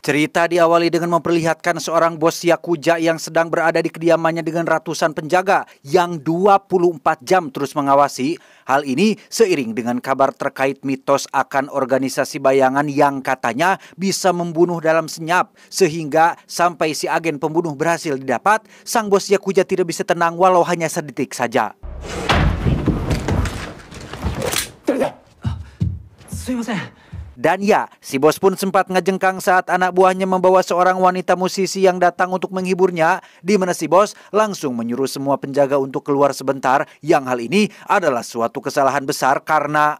Cerita diawali dengan memperlihatkan seorang bos Yakuza yang sedang berada di kediamannya dengan ratusan penjaga yang 24 jam terus mengawasi. Hal ini seiring dengan kabar terkait mitos akan organisasi bayangan yang katanya bisa membunuh dalam senyap. Sehingga sampai si agen pembunuh berhasil didapat, sang bos Yakuza tidak bisa tenang walau hanya sedetik saja. Dan ya, si bos pun sempat ngejengkang saat anak buahnya membawa seorang wanita musisi yang datang untuk menghiburnya, di mana si bos langsung menyuruh semua penjaga untuk keluar sebentar, yang hal ini adalah suatu kesalahan besar karena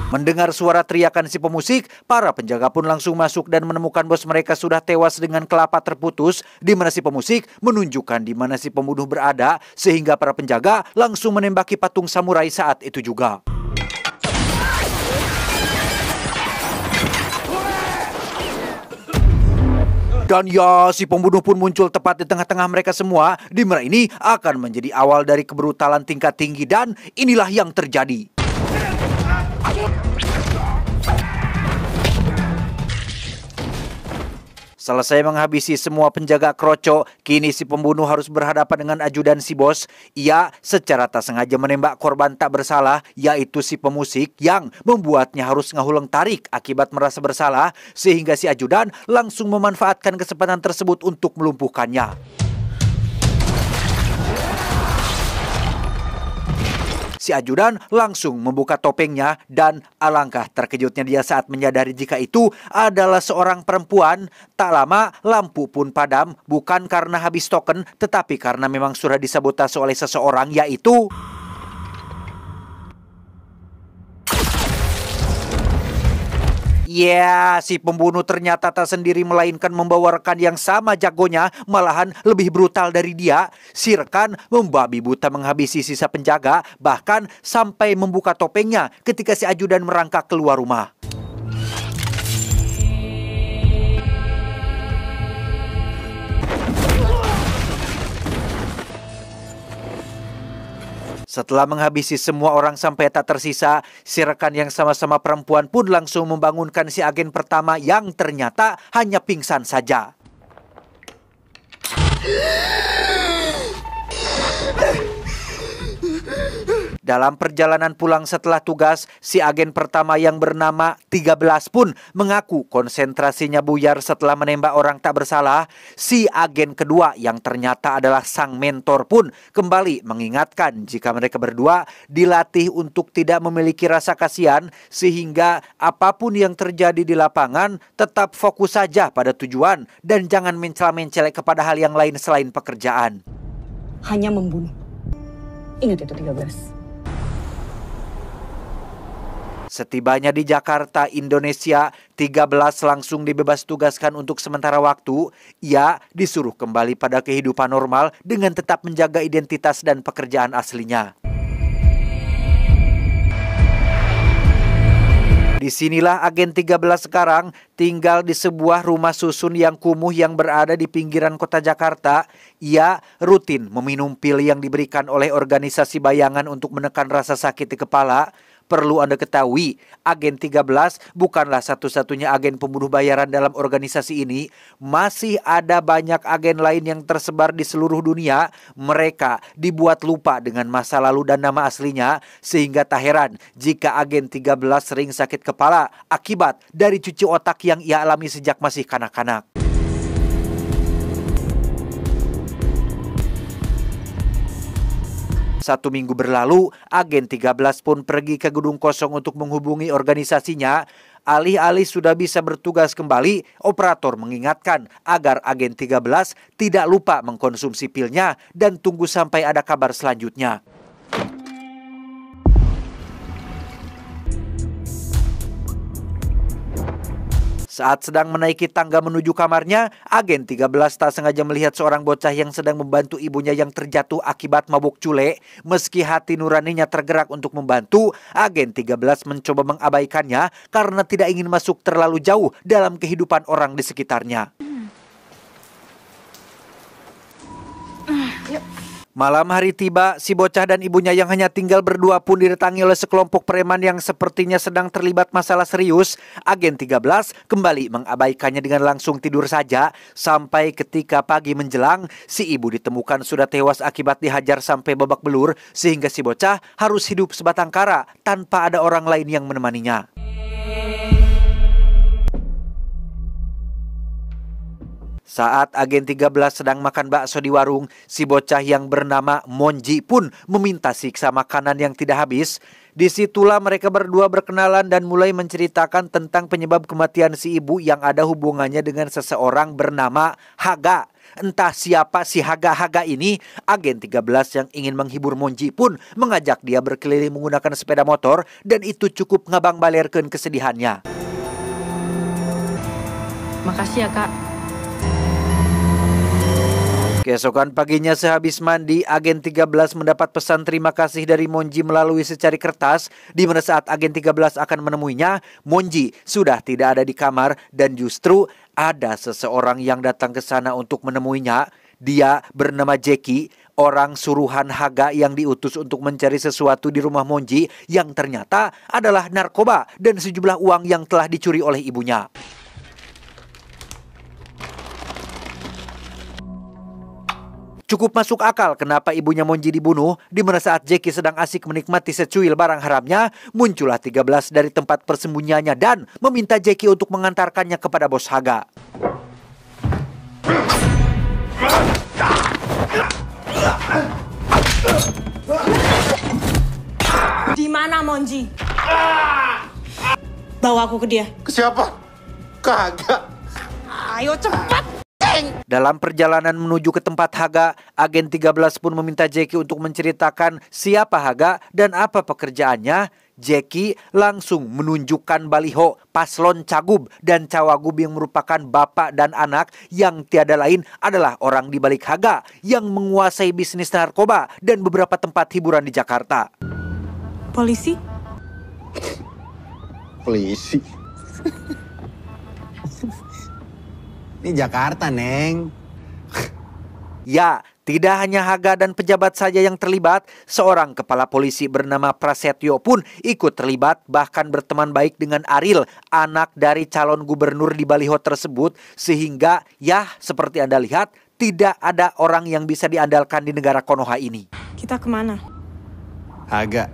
mendengar suara teriakan si pemusik, para penjaga pun langsung masuk dan menemukan bos mereka sudah tewas dengan kelapa terputus, di mana si pemusik menunjukkan di mana si pembunuh berada, sehingga para penjaga langsung menembaki patung samurai saat itu juga. Dan ya, si pembunuh pun muncul tepat di tengah-tengah mereka semua, di mana ini akan menjadi awal dari kebrutalan tingkat tinggi, dan inilah yang terjadi. Selesai menghabisi semua penjaga kroco, kini si pembunuh harus berhadapan dengan ajudan si bos. Ia secara tak sengaja menembak korban tak bersalah, yaitu si pemusik, yang membuatnya harus ngahuleng tarik akibat merasa bersalah, sehingga si ajudan langsung memanfaatkan kesempatan tersebut untuk melumpuhkannya. Si ajudan langsung membuka topengnya, dan alangkah terkejutnya dia saat menyadari jika itu adalah seorang perempuan. Tak lama lampu pun padam, bukan karena habis token, tetapi karena memang sudah disabotase oleh seseorang, yaitu ya, si pembunuh ternyata tak sendiri melainkan membawa rekan yang sama jagonya, malahan lebih brutal dari dia. Si rekan membabi buta menghabisi sisa penjaga, bahkan sampai membuka topengnya ketika si ajudan merangkak keluar rumah. Setelah menghabisi semua orang sampai tak tersisa, si rekan yang sama-sama perempuan pun langsung membangunkan si agen pertama yang ternyata hanya pingsan saja. Dalam perjalanan pulang setelah tugas, si agen pertama yang bernama 13 pun mengaku konsentrasinya buyar setelah menembak orang tak bersalah. Si agen kedua yang ternyata adalah sang mentor pun kembali mengingatkan jika mereka berdua dilatih untuk tidak memiliki rasa kasihan, sehingga apapun yang terjadi di lapangan tetap fokus saja pada tujuan dan jangan mencela-mencelek kepada hal yang lain selain pekerjaan. Hanya membunuh. Ingat itu 13. Setibanya di Jakarta, Indonesia, 13 langsung dibebas tugaskan untuk sementara waktu. Ia disuruh kembali pada kehidupan normal dengan tetap menjaga identitas dan pekerjaan aslinya. Disinilah agen 13 sekarang tinggal di sebuah rumah susun yang kumuh yang berada di pinggiran kota Jakarta. Ia rutin meminum pil yang diberikan oleh organisasi bayangan untuk menekan rasa sakit di kepala. Perlu Anda ketahui, agen 13 bukanlah satu-satunya agen pembunuh bayaran dalam organisasi ini. Masih ada banyak agen lain yang tersebar di seluruh dunia. Mereka dibuat lupa dengan masa lalu dan nama aslinya, sehingga tak heran jika agen 13 sering sakit kepala akibat dari cuci otak yang ia alami sejak masih kanak-kanak. Satu minggu berlalu, agen 13 pun pergi ke gedung kosong untuk menghubungi organisasinya. Alih-alih sudah bisa bertugas kembali, operator mengingatkan agar agen 13 tidak lupa mengkonsumsi pilnya dan tunggu sampai ada kabar selanjutnya. Saat sedang menaiki tangga menuju kamarnya, agen 13 tak sengaja melihat seorang bocah yang sedang membantu ibunya yang terjatuh akibat mabuk cule. Meski hati nuraninya tergerak untuk membantu, agen 13 mencoba mengabaikannya karena tidak ingin masuk terlalu jauh dalam kehidupan orang di sekitarnya. Malam hari tiba, si bocah dan ibunya yang hanya tinggal berdua pun didatangi oleh sekelompok preman yang sepertinya sedang terlibat masalah serius. Agen 13 kembali mengabaikannya dengan langsung tidur saja. Sampai ketika pagi menjelang, si ibu ditemukan sudah tewas akibat dihajar sampai babak belur. Sehingga si bocah harus hidup sebatang kara tanpa ada orang lain yang menemaninya. Saat agen 13 sedang makan bakso di warung, si bocah yang bernama Monji pun meminta siksa makanan yang tidak habis. Disitulah mereka berdua berkenalan dan mulai menceritakan tentang penyebab kematian si ibu yang ada hubungannya dengan seseorang bernama Haga. Entah siapa si Haga ini, agen 13 yang ingin menghibur Monji pun mengajak dia berkeliling menggunakan sepeda motor dan itu cukup ngabang balerkeun kesedihannya. Makasih ya, Kak. Keesokan paginya sehabis mandi, agen 13 mendapat pesan terima kasih dari Monji melalui secari kertas, di mana saat agen 13 akan menemuinya, Monji sudah tidak ada di kamar dan justru ada seseorang yang datang ke sana untuk menemuinya. Dia bernama Jackie, orang suruhan Haga yang diutus untuk mencari sesuatu di rumah Monji yang ternyata adalah narkoba dan sejumlah uang yang telah dicuri oleh ibunya. Cukup masuk akal kenapa ibunya Monji dibunuh, di mana saat Jackie sedang asik menikmati secuil barang haramnya, muncullah 13 dari tempat persembunyiannya dan meminta Jackie untuk mengantarkannya kepada bos Haga. Di mana Monji? Bawa aku ke dia. Ke siapa? Kagak. Ayo cepat. Dalam perjalanan menuju ke tempat Haga, agen 13 pun meminta Jackie untuk menceritakan siapa Haga dan apa pekerjaannya. Jackie langsung menunjukkan baliho paslon Cagup dan Cawagup yang merupakan bapak dan anak yang tiada lain adalah orang di balik Haga yang menguasai bisnis narkoba dan beberapa tempat hiburan di Jakarta. Polisi? Polisi. Ini Jakarta, Neng. Ya, tidak hanya Haga dan pejabat saja yang terlibat, seorang kepala polisi bernama Prasetyo pun ikut terlibat, bahkan berteman baik dengan Aril, anak dari calon gubernur di baliho tersebut, sehingga ya seperti Anda lihat, tidak ada orang yang bisa diandalkan di negara Konoha ini. Kita kemana? Haga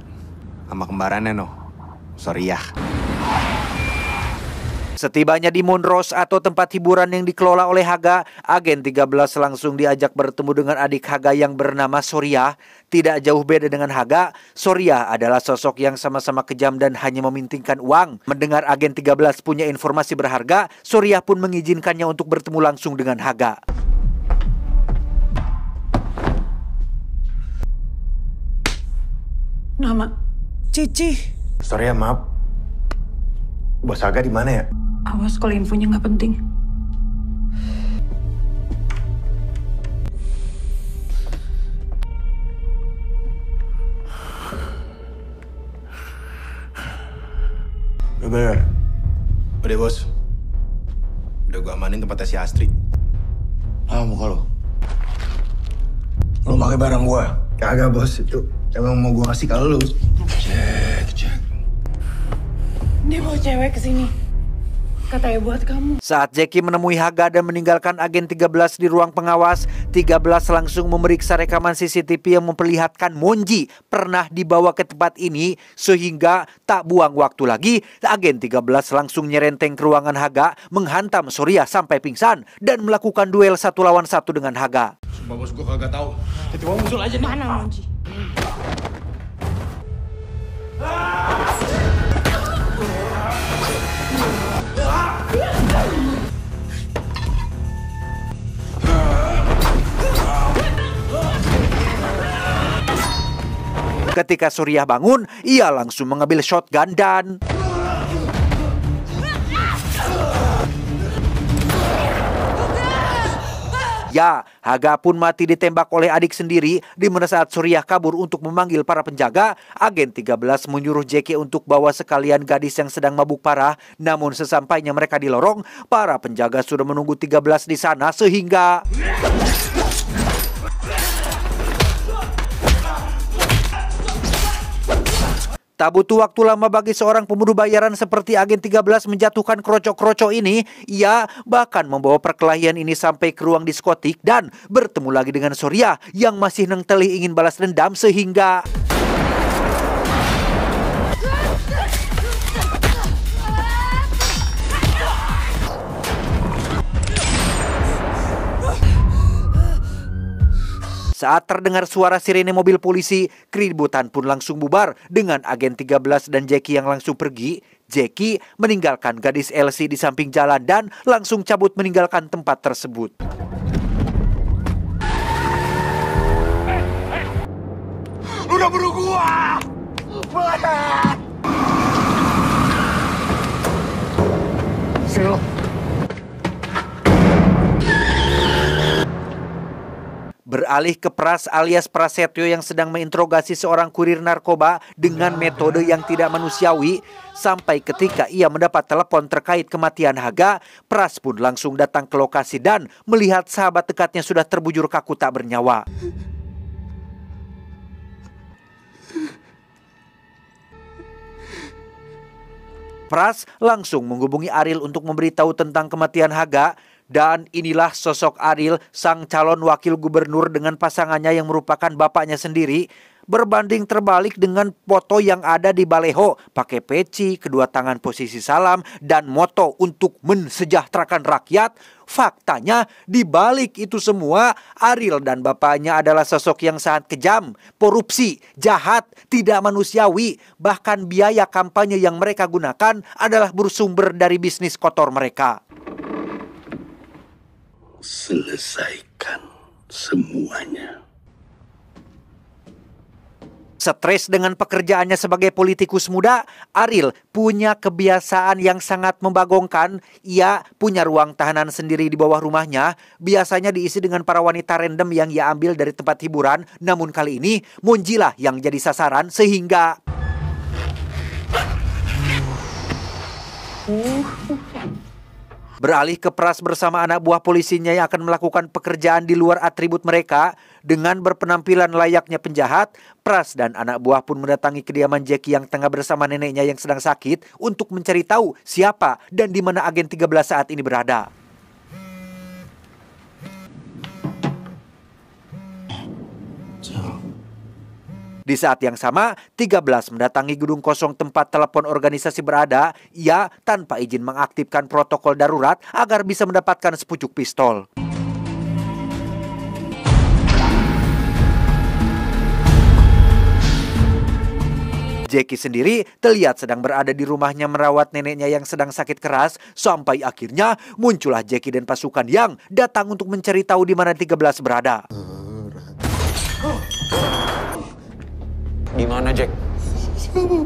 sama kembarannya, no. Soriah. Setibanya di Monros atau tempat hiburan yang dikelola oleh Haga, agen 13 langsung diajak bertemu dengan adik Haga yang bernama Soriah. Tidak jauh beda dengan Haga, Soriah adalah sosok yang sama-sama kejam dan hanya mementingkan uang. Mendengar agen 13 punya informasi berharga, Soriah pun mengizinkannya untuk bertemu langsung dengan Haga. Nama Cici. Sorry ya, maaf. Bos Haga di mana ya? Awas kalau infonya nggak penting. Udah, udah bos. Udah gua amanin tempatnya si Astri. Muka lo. Lo pakai barang gua? Kagak bos, itu emang mau gua kasih kalau lu. Cek. Dia bawa cewek kesini. Katanya buat kamu. Saat Jackie menemui Haga dan meninggalkan agen 13 di ruang pengawas, 13 langsung memeriksa rekaman CCTV yang memperlihatkan Monji pernah dibawa ke tempat ini, sehingga tak buang waktu lagi, agen 13 langsung nyerenteng ke ruangan Haga, menghantam Soriah sampai pingsan dan melakukan duel 1 lawan 1 dengan Haga. Sumpah bos, gua kagak tahu. Tiba-tiba muncul aja nih. Mana Monji? Ketika Soriah bangun, ia langsung mengambil shotgun dan ya, Haga pun mati ditembak oleh adik sendiri, di mana saat Soriah kabur untuk memanggil para penjaga, agen 13 menyuruh Jackie untuk bawa sekalian gadis yang sedang mabuk parah. Namun sesampainya mereka di lorong, para penjaga sudah menunggu 13 di sana sehingga Tak butuh waktu lama bagi seorang pembunuh bayaran seperti agen 13 menjatuhkan kroco-kroco ini. Ia bahkan membawa perkelahian ini sampai ke ruang diskotik dan bertemu lagi dengan Surya yang masih nengteli ingin balas dendam sehingga saat terdengar suara sirene mobil polisi, keributan pun langsung bubar dengan agen 13 dan Jackie yang langsung pergi. Jackie meninggalkan gadis Elsie di samping jalan dan langsung cabut meninggalkan tempat tersebut. Udah buru gua! Sini lo. Beralih ke Pras alias Prasetyo yang sedang menginterogasi seorang kurir narkoba dengan metode yang tidak manusiawi. Sampai ketika ia mendapat telepon terkait kematian Haga, Pras pun langsung datang ke lokasi dan melihat sahabat dekatnya sudah terbujur kaku tak bernyawa. Pras langsung menghubungi Ariel untuk memberitahu tentang kematian Haga. Dan inilah sosok Ariel, sang calon wakil gubernur dengan pasangannya yang merupakan bapaknya sendiri. Berbanding terbalik dengan foto yang ada di baleho, pakai peci, kedua tangan posisi salam, dan moto untuk mensejahterakan rakyat. Faktanya di balik itu semua, Ariel dan bapaknya adalah sosok yang sangat kejam, korupsi, jahat, tidak manusiawi. Bahkan biaya kampanye yang mereka gunakan adalah bersumber dari bisnis kotor mereka. Selesaikan semuanya. Stres dengan pekerjaannya sebagai politikus muda, Ariel punya kebiasaan yang sangat membagongkan. Ia punya ruang tahanan sendiri di bawah rumahnya. Biasanya diisi dengan para wanita random yang ia ambil dari tempat hiburan. Namun kali ini Monjila yang jadi sasaran sehingga beralih ke Pras bersama anak buah polisinya yang akan melakukan pekerjaan di luar atribut mereka. Dengan berpenampilan layaknya penjahat, Pras dan anak buah pun mendatangi kediaman Jackie yang tengah bersama neneknya yang sedang sakit untuk mencari tahu siapa dan di mana agen 13 saat ini berada. Di saat yang sama, 13 mendatangi gedung kosong tempat telepon organisasi berada. Ia tanpa izin mengaktifkan protokol darurat agar bisa mendapatkan sepucuk pistol. Jackie sendiri terlihat sedang berada di rumahnya merawat neneknya yang sedang sakit keras. Sampai akhirnya muncullah Jackie dan pasukan yang datang untuk mencari tahu di mana 13 berada. Di mana, Jack?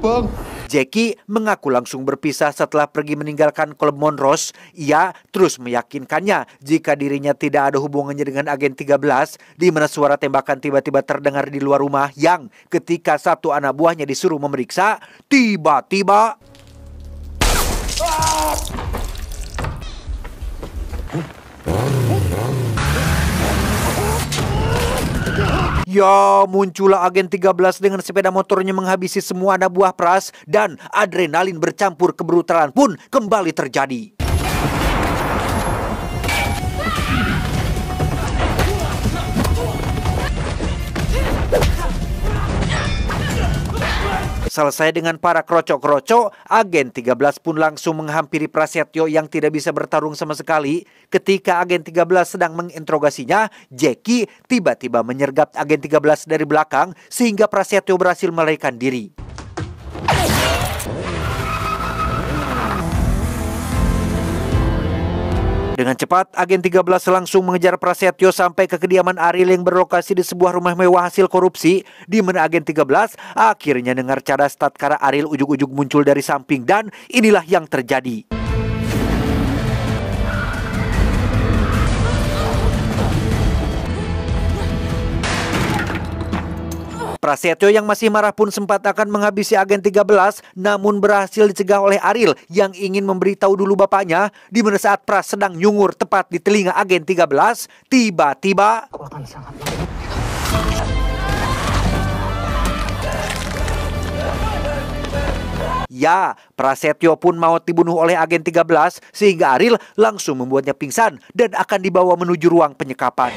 Bang. Jackie mengaku langsung berpisah setelah pergi meninggalkan klub Monrose. Ia terus meyakinkannya jika dirinya tidak ada hubungannya dengan agen 13, di mana suara tembakan tiba-tiba terdengar di luar rumah yang ketika satu anak buahnya disuruh memeriksa, tiba-tiba ya, muncullah agen 13 dengan sepeda motornya menghabisi semua anak buah Pras dan adrenalin bercampur kebrutalan pun kembali terjadi. Selesai dengan para kroco-kroco, agen 13 pun langsung menghampiri Prasetyo yang tidak bisa bertarung sama sekali. Ketika agen 13 sedang menginterogasinya, Jackie tiba-tiba menyergap agen 13 dari belakang sehingga Prasetyo berhasil melarikan diri. Dengan cepat, agen 13 langsung mengejar Prasetyo sampai ke kediaman Ariel yang berlokasi di sebuah rumah mewah hasil korupsi, di mana agen 13 akhirnya dengar cadas tatkala Ariel ujug-ujug muncul dari samping dan inilah yang terjadi. Prasetyo yang masih marah pun sempat akan menghabisi agen 13, namun berhasil dicegah oleh Ariel yang ingin memberitahu dulu bapaknya, di mana saat Pras sedang nyungur tepat di telinga agen 13, tiba-tiba Ya, Prasetyo pun maut dibunuh oleh agen 13 sehingga Ariel langsung membuatnya pingsan dan akan dibawa menuju ruang penyekapan.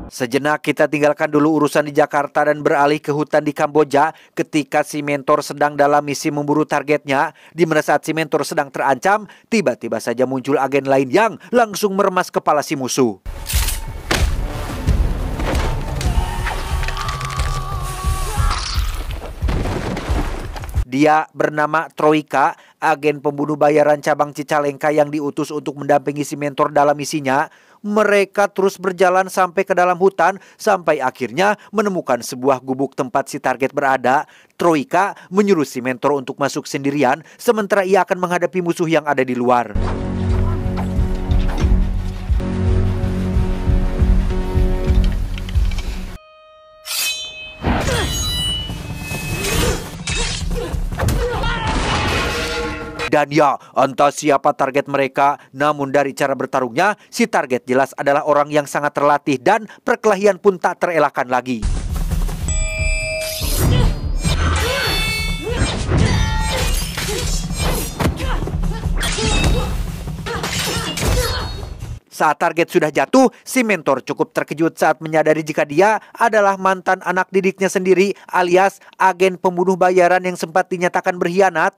Sejenak kita tinggalkan dulu urusan di Jakarta dan beralih ke hutan di Kamboja ketika si mentor sedang dalam misi memburu targetnya. Di mana saat si mentor sedang terancam, tiba-tiba saja muncul agen lain yang langsung meremas kepala si musuh. Dia bernama Troika, agen pembunuh bayaran cabang Cicalengka yang diutus untuk mendampingi si mentor dalam misinya. Mereka terus berjalan sampai ke dalam hutan, sampai akhirnya menemukan sebuah gubuk tempat si target berada. Troika menyuruh si mentor untuk masuk sendirian, sementara ia akan menghadapi musuh yang ada di luar. Dan ya, entah siapa target mereka, namun dari cara bertarungnya, si target jelas adalah orang yang sangat terlatih dan perkelahian pun tak terelakkan lagi. Saat target sudah jatuh, si mentor cukup terkejut saat menyadari jika dia adalah mantan anak didiknya sendiri alias agen pembunuh bayaran yang sempat dinyatakan berkhianat.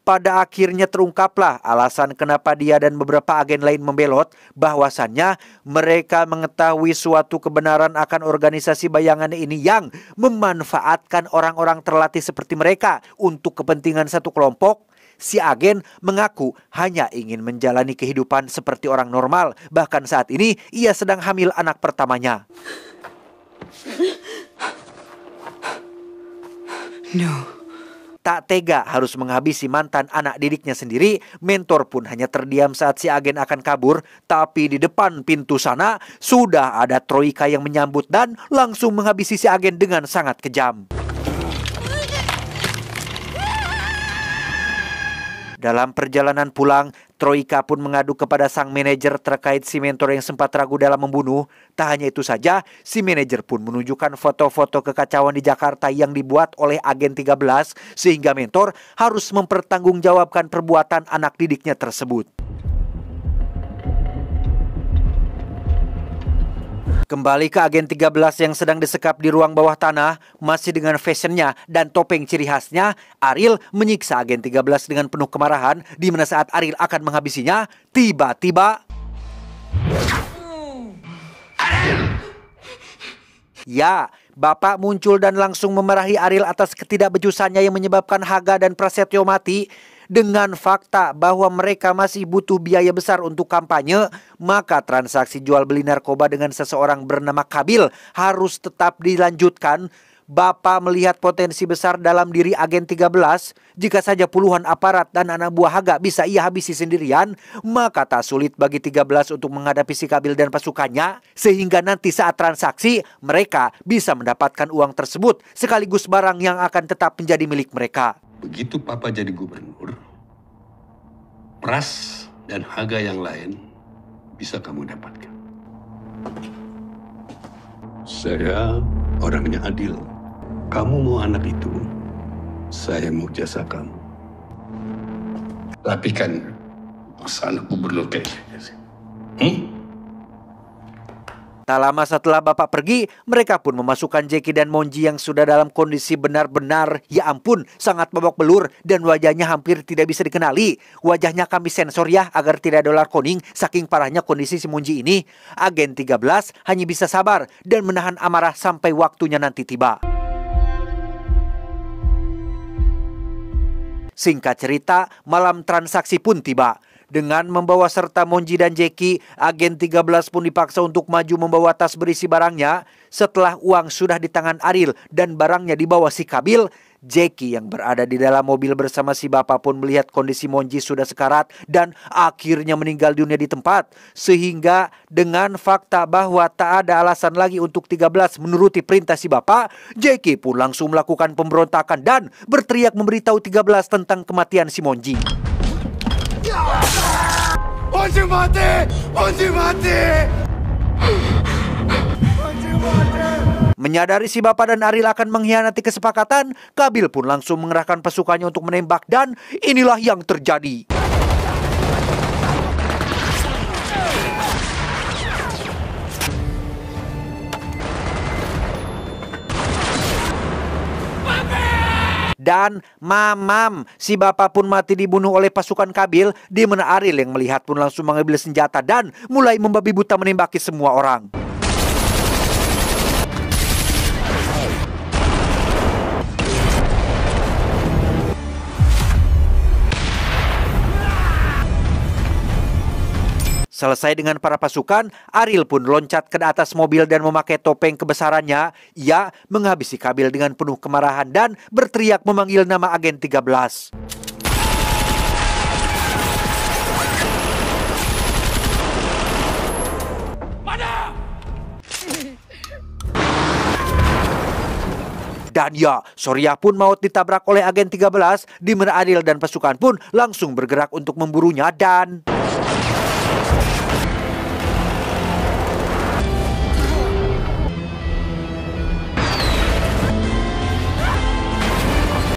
Pada akhirnya terungkaplah alasan kenapa dia dan beberapa agen lain membelot, bahwasannya mereka mengetahui suatu kebenaran akan organisasi bayangan ini yang memanfaatkan orang-orang terlatih seperti mereka untuk kepentingan satu kelompok. Si agen mengaku hanya ingin menjalani kehidupan seperti orang normal, bahkan saat ini ia sedang hamil anak pertamanya. No. Tak tega harus menghabisi mantan anak didiknya sendiri, mentor pun hanya terdiam saat si agen akan kabur. Tapi di depan pintu sana sudah ada Troika yang menyambut dan langsung menghabisi si agen dengan sangat kejam. Dalam perjalanan pulang, Troika pun mengadu kepada sang manajer terkait si mentor yang sempat ragu dalam membunuh. Tak hanya itu saja, si manajer pun menunjukkan foto-foto kekacauan di Jakarta yang dibuat oleh agen 13, sehingga mentor harus mempertanggungjawabkan perbuatan anak didiknya tersebut. Kembali ke agen 13 yang sedang disekap di ruang bawah tanah, masih dengan fashionnya dan topeng ciri khasnya, Ariel menyiksa agen 13 dengan penuh kemarahan, di mana saat Ariel akan menghabisinya, tiba-tiba... Ya, Bapak muncul dan langsung memarahi Ariel atas ketidakbecusannya yang menyebabkan Haga dan Prasetyo mati. Dengan fakta bahwa mereka masih butuh biaya besar untuk kampanye, maka transaksi jual beli narkoba dengan seseorang bernama Kabil harus tetap dilanjutkan. Bapak melihat potensi besar dalam diri agen 13. Jika saja puluhan aparat dan anak buah Haga bisa ia habisi sendirian, maka tak sulit bagi 13 untuk menghadapi si Kabil dan pasukannya. Sehingga nanti saat transaksi, mereka bisa mendapatkan uang tersebut sekaligus barang yang akan tetap menjadi milik mereka. Begitu Papa jadi gubernur, Pras dan Haga yang lain bisa kamu dapatkan. Saya orangnya adil. Kamu mau anak itu, saya mau jasa kamu. Tapi kan, masa anak gubernur kayak gini sih? Tak lama setelah Bapak pergi, mereka pun memasukkan Jackie dan Monji yang sudah dalam kondisi benar-benar, ya ampun, sangat babak belur dan wajahnya hampir tidak bisa dikenali. Wajahnya kami sensor ya agar tidak dolar kuning, saking parahnya kondisi si Monji ini. Agen 13 hanya bisa sabar dan menahan amarah sampai waktunya nanti tiba. Singkat cerita, malam transaksi pun tiba. Dengan membawa serta Monji dan Jackie, agen 13 pun dipaksa untuk maju membawa tas berisi barangnya. Setelah uang sudah di tangan Ariel dan barangnya dibawa si Kabil, Jackie yang berada di dalam mobil bersama si bapak pun melihat kondisi Monji sudah sekarat dan akhirnya meninggal dunia di tempat. Sehingga dengan fakta bahwa tak ada alasan lagi untuk 13 menuruti perintah si bapak, Jackie pun langsung melakukan pemberontakan dan berteriak memberitahu 13 tentang kematian si Monji. Monji mati! Monji mati! Monji mati! Menyadari si Bapak dan Ariel akan mengkhianati kesepakatan, Qabil pun langsung mengerahkan pasukannya untuk menembak dan inilah yang terjadi. Dan mamam, si Bapak pun mati dibunuh oleh pasukan Qabil, di mana Ariel yang melihat pun langsung mengambil senjata dan mulai membabi buta menembaki semua orang. Selesai dengan para pasukan, Ariel pun loncat ke atas mobil dan memakai topeng kebesarannya. Ia menghabisi Qabil dengan penuh kemarahan dan berteriak memanggil nama agen 13. Dan ya, Soriah pun maut ditabrak oleh agen 13, di mana Ariel dan pasukan pun langsung bergerak untuk memburunya dan...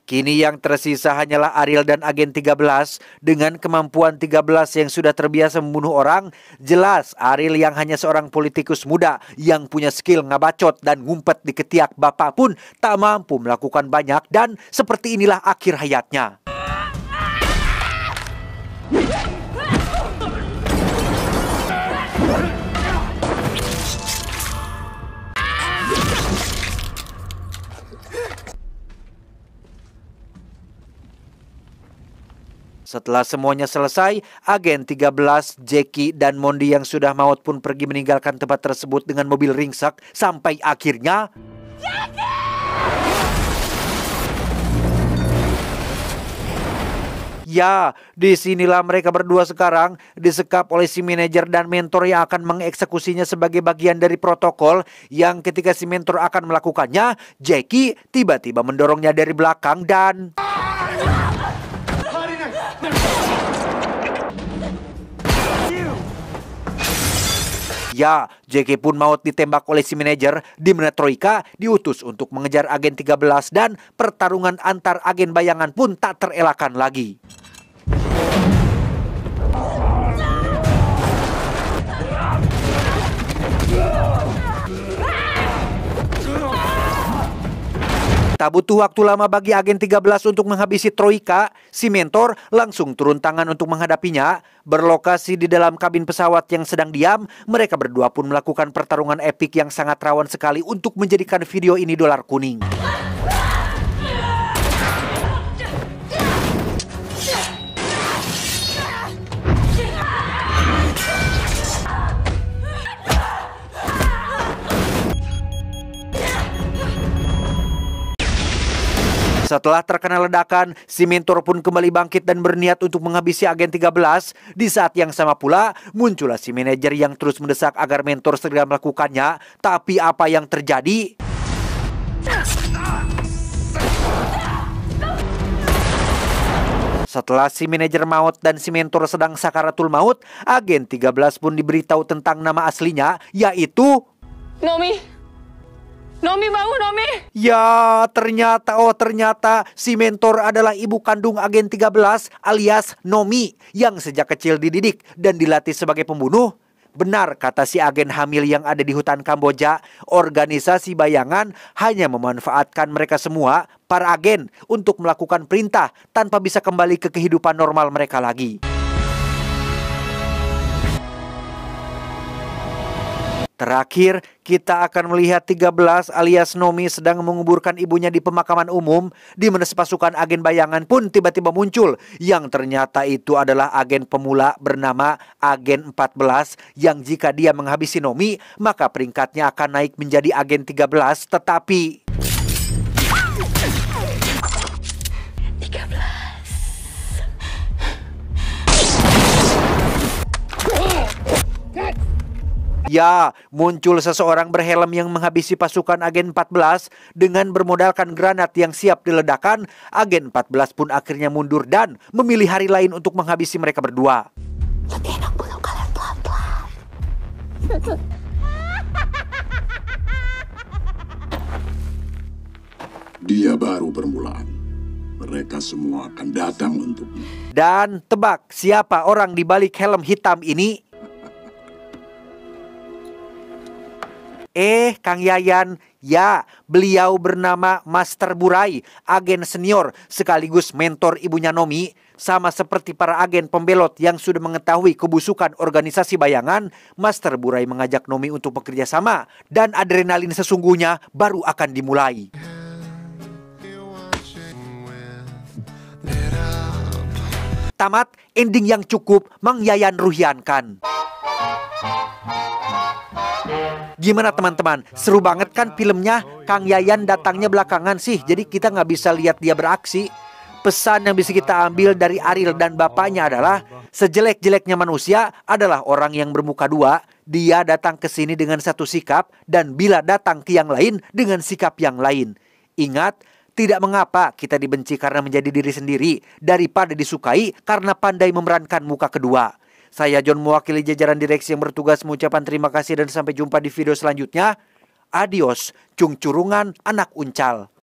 Kini yang tersisa hanyalah Ariel dan agen 13. Dengan kemampuan 13 yang sudah terbiasa membunuh orang, jelas Ariel yang hanya seorang politikus muda yang punya skill ngabacot dan ngumpet di ketiak Bapak pun tak mampu melakukan banyak dan seperti inilah akhir hayatnya. Setelah semuanya selesai, agen 13, Jackie, dan Mondi yang sudah maut pun pergi meninggalkan tempat tersebut dengan mobil ringsek sampai akhirnya... Jackie! Ya, disinilah mereka berdua sekarang disekap oleh si manajer dan mentor yang akan mengeksekusinya sebagai bagian dari protokol yang ketika si mentor akan melakukannya, Jackie tiba-tiba mendorongnya dari belakang dan... Ya, Jackie pun maut ditembak oleh si manajer, di mana Troika diutus untuk mengejar agen 13 dan pertarungan antar agen bayangan pun tak terelakkan lagi. Tak butuh waktu lama bagi agen 13 untuk menghabisi Troika, si mentor langsung turun tangan untuk menghadapinya. Berlokasi di dalam kabin pesawat yang sedang diam, mereka berdua pun melakukan pertarungan epik yang sangat rawan sekali untuk menjadikan video ini dolar kuning. Setelah terkena ledakan, si mentor pun kembali bangkit dan berniat untuk menghabisi agen 13. Di saat yang sama pula, muncullah si manajer yang terus mendesak agar mentor segera melakukannya. Tapi apa yang terjadi? Setelah si manajer maut dan si mentor sedang sakaratul maut, agen 13 pun diberitahu tentang nama aslinya, yaitu... Nomi bangun, Nomi! Ya, ternyata si mentor adalah ibu kandung agen 13 alias Nomi yang sejak kecil dididik dan dilatih sebagai pembunuh. Benar kata si agen hamil yang ada di hutan Kamboja, organisasi bayangan hanya memanfaatkan mereka semua, para agen, untuk melakukan perintah tanpa bisa kembali ke kehidupan normal mereka lagi. Terakhir, kita akan melihat 13 alias Nomi sedang menguburkan ibunya di pemakaman umum, di mana sepasukan agen bayangan pun tiba-tiba muncul, yang ternyata itu adalah agen pemula bernama agen 14, yang jika dia menghabisi Nomi, maka peringkatnya akan naik menjadi agen 13, tetapi... 13. Ya, muncul seseorang berhelm yang menghabisi pasukan agen 14 dengan bermodalkan granat yang siap diledakkan. Agen 14 pun akhirnya mundur dan memilih hari lain untuk menghabisi mereka berdua. Lebih enak bunuh kalian pelan-pelan. Dia baru permulaan. Mereka semua akan datang untukmu. Dan tebak siapa orang di balik helm hitam ini? Kang Yayan, ya, beliau bernama Master Burai, agen senior sekaligus mentor ibunya Nomi. Sama seperti para agen pembelot yang sudah mengetahui kebusukan organisasi bayangan, Master Burai mengajak Nomi untuk bekerja sama dan adrenalin sesungguhnya baru akan dimulai. Tamat, ending yang cukup mengyayan ruhyankan. Gimana teman-teman? Seru banget kan filmnya? Kang Yayan datangnya belakangan sih, jadi kita nggak bisa lihat dia beraksi. Pesan yang bisa kita ambil dari Ariel dan bapaknya adalah sejelek-jeleknya manusia adalah orang yang bermuka dua. Dia datang ke sini dengan satu sikap dan bila datang ke yang lain dengan sikap yang lain. Ingat, tidak mengapa kita dibenci karena menjadi diri sendiri daripada disukai karena pandai memerankan muka kedua. Saya John mewakili jajaran direksi yang bertugas mengucapkan terima kasih dan sampai jumpa di video selanjutnya. Adios, cung curungan anak uncal.